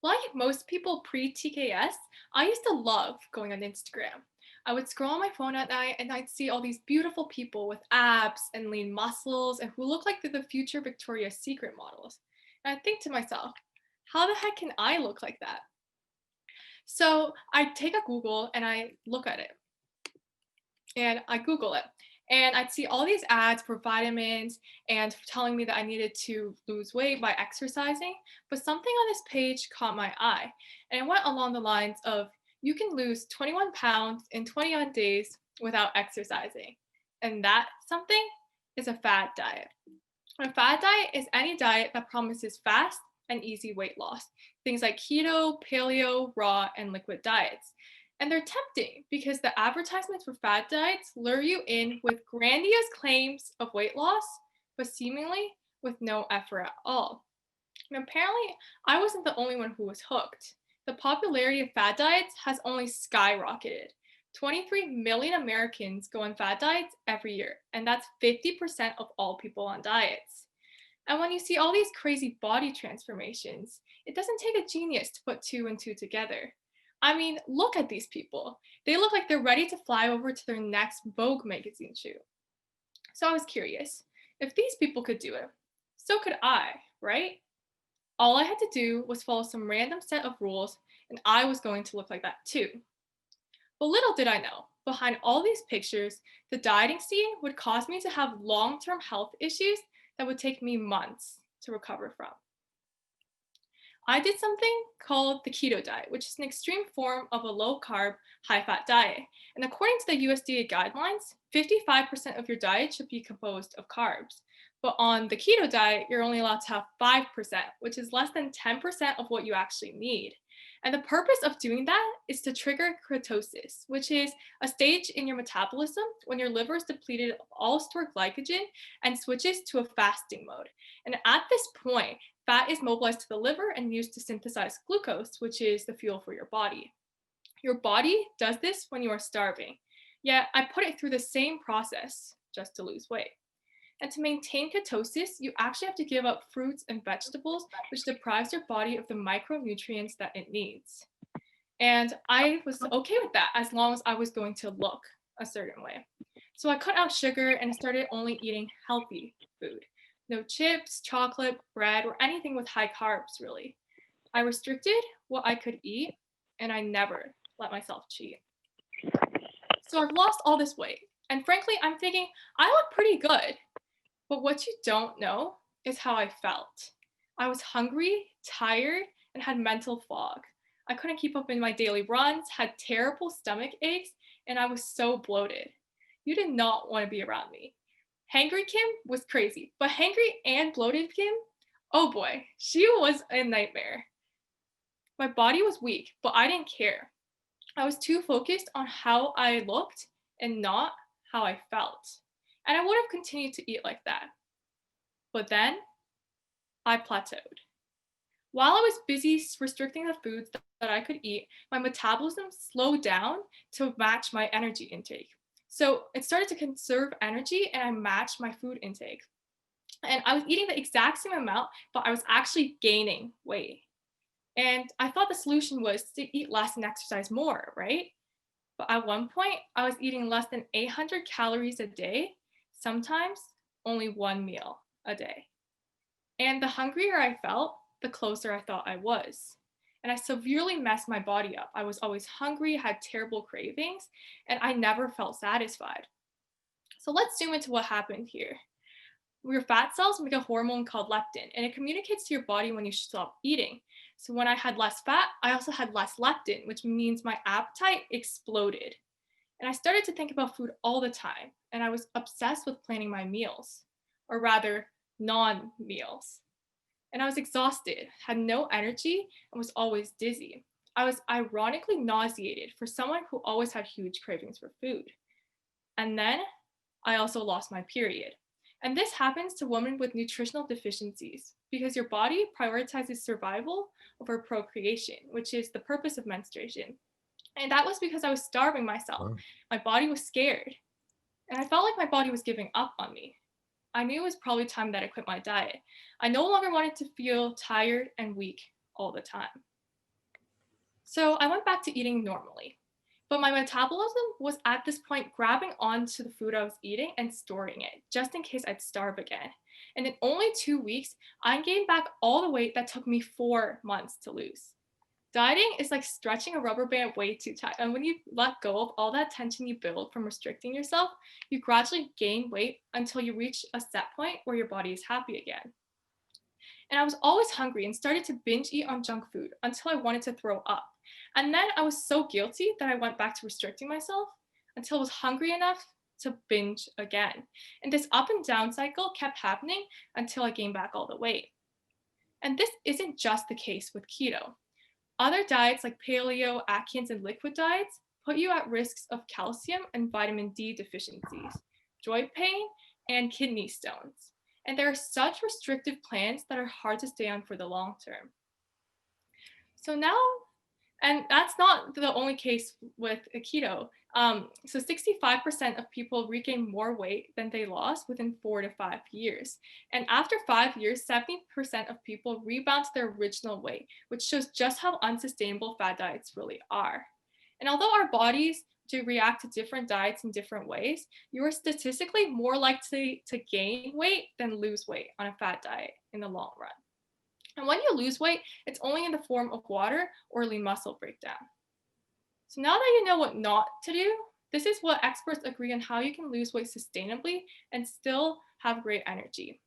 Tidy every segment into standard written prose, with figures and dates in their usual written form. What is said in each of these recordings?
Like most people pre-TKS, I used to love going on Instagram. I would scroll on my phone at night and I'd see all these beautiful people with abs and lean muscles and who look like they're the future Victoria's Secret models. And I think to myself, how the heck can I look like that? So I take a Google and I look at it and I Google it. And I'd see all these ads for vitamins and telling me that I needed to lose weight by exercising. But something on this page caught my eye. And it went along the lines of you can lose 21 pounds in 21 days without exercising. And that something is a fad diet. A fad diet is any diet that promises fast and easy weight loss. Things like keto, paleo, raw, and liquid diets. And they're tempting because the advertisements for fad diets lure you in with grandiose claims of weight loss, but seemingly with no effort at all. And apparently, I wasn't the only one who was hooked. The popularity of fad diets has only skyrocketed. 23 million Americans go on fad diets every year, and that's 50% of all people on diets. And when you see all these crazy body transformations, it doesn't take a genius to put two and two together. I mean, look at these people. They look like they're ready to fly over to their next Vogue magazine shoot. So I was curious if these people could do it, so could I, right? All I had to do was follow some random set of rules, and I was going to look like that too. But little did I know, behind all these pictures, the dieting scene would cause me to have long term health issues that would take me months to recover from. I did something called the keto diet, which is an extreme form of a low carb, high fat diet. And according to the USDA guidelines, 55% of your diet should be composed of carbs. But on the keto diet, you're only allowed to have 5%, which is less than 10% of what you actually need. And the purpose of doing that is to trigger ketosis, which is a stage in your metabolism when your liver is depleted of all stored glycogen and switches to a fasting mode. And at this point, fat is mobilized to the liver and used to synthesize glucose, which is the fuel for your body. Your body does this when you are starving. Yet I put it through the same process just to lose weight. And to maintain ketosis, you actually have to give up fruits and vegetables, which deprives your body of the micronutrients that it needs. And I was okay with that as long as I was going to look a certain way. So I cut out sugar and started only eating healthy food. No chips, chocolate, bread, or anything with high carbs, really. I restricted what I could eat, and I never let myself cheat. So I've lost all this weight. And frankly, I'm thinking I look pretty good. But what you don't know is how I felt. I was hungry, tired, and had mental fog. I couldn't keep up in my daily runs, had terrible stomach aches, and I was so bloated. You did not want to be around me. Hangry Kim was crazy, but hangry and bloated Kim, oh boy, she was a nightmare. My body was weak, but I didn't care. I was too focused on how I looked and not how I felt. And I would have continued to eat like that. But then I plateaued. While I was busy restricting the foods that I could eat, my metabolism slowed down to match my energy intake. So it started to conserve energy and I matched my food intake. And I was eating the exact same amount, but I was actually gaining weight. And I thought the solution was to eat less and exercise more, right? But at one point, I was eating less than 800 calories a day, sometimes only one meal a day. And the hungrier I felt, the closer I thought I was. And I severely messed my body up. I was always hungry, had terrible cravings, and I never felt satisfied. So let's zoom into what happened here. Your fat cells make a hormone called leptin, and it communicates to your body when you should stop eating. So when I had less fat, I also had less leptin, which means my appetite exploded. And I started to think about food all the time, and I was obsessed with planning my meals, or rather, non meals. And I was exhausted, had no energy, and was always dizzy. I was ironically nauseated for someone who always had huge cravings for food. And then I also lost my period. And this happens to women with nutritional deficiencies because your body prioritizes survival over procreation, which is the purpose of menstruation. And that was because I was starving myself. Wow. My body was scared, and I felt like my body was giving up on me. I knew it was probably time that I quit my diet. I no longer wanted to feel tired and weak all the time. So I went back to eating normally. But my metabolism was at this point grabbing onto the food I was eating and storing it, just in case I'd starve again. And in only 2 weeks, I gained back all the weight that took me 4 months to lose. Dieting is like stretching a rubber band way too tight. And when you let go of all that tension you build from restricting yourself, you gradually gain weight until you reach a set point where your body is happy again. And I was always hungry and started to binge eat on junk food until I wanted to throw up. And then I was so guilty that I went back to restricting myself until I was hungry enough to binge again. And this up and down cycle kept happening until I gained back all the weight. And this isn't just the case with keto. Other diets like paleo, Atkins, and liquid diets put you at risks of calcium and vitamin D deficiencies, joint pain, and kidney stones. And there are such restrictive plans that are hard to stay on for the long term. So now, and that's not the only case with a keto. So 65% of people regain more weight than they lost within 4 to 5 years. And after 5 years, 70% of people rebound to their original weight, which shows just how unsustainable fad diets really are. And although our bodies do react to different diets in different ways, you are statistically more likely to gain weight than lose weight on a fat diet in the long run. And when you lose weight, it's only in the form of water or lean muscle breakdown. So now that you know what not to do, this is what experts agree on how you can lose weight sustainably and still have great energy.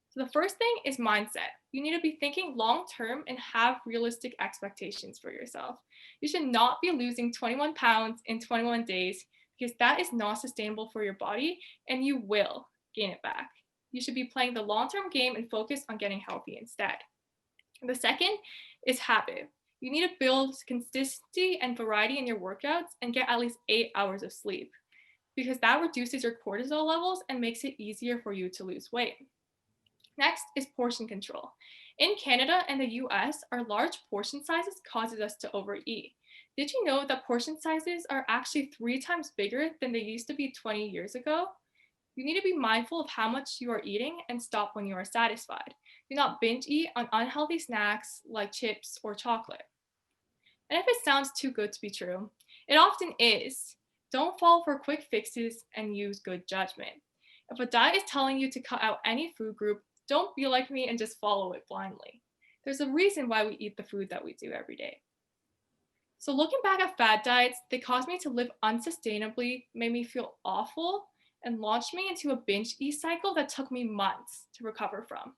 So the first thing is mindset. You need to be thinking long term and have realistic expectations for yourself. You should not be losing 21 pounds in 21 days because that is not sustainable for your body and you will gain it back. You should be playing the long term game and focus on getting healthy instead. The second is habit. You need to build consistency and variety in your workouts and get at least 8 hours of sleep because that reduces your cortisol levels and makes it easier for you to lose weight. Next is portion control. In Canada and the US, our large portion sizes causes us to overeat. Did you know that portion sizes are actually 3 times bigger than they used to be 20 years ago? You need to be mindful of how much you are eating and stop when you are satisfied. Do not binge eat on unhealthy snacks like chips or chocolate. And if it sounds too good to be true, it often is. Don't fall for quick fixes and use good judgment. If a diet is telling you to cut out any food group, don't be like me and just follow it blindly. There's a reason why we eat the food that we do every day. So looking back at fad diets, they caused me to live unsustainably, made me feel awful, and launched me into a binge eat cycle that took me months to recover from.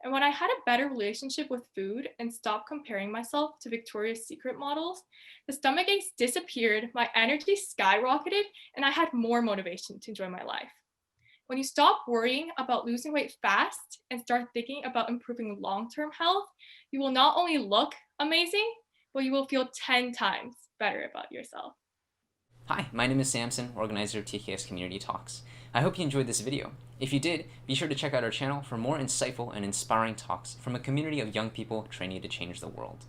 And when I had a better relationship with food and stopped comparing myself to Victoria's Secret models, the stomach aches disappeared, my energy skyrocketed, and I had more motivation to enjoy my life. When you stop worrying about losing weight fast and start thinking about improving long term health, you will not only look amazing, but you will feel 10 times better about yourself. Hi, my name is Samson, organizer of TKS Community Talks. I hope you enjoyed this video. If you did, be sure to check out our channel for more insightful and inspiring talks from a community of young people training to change the world.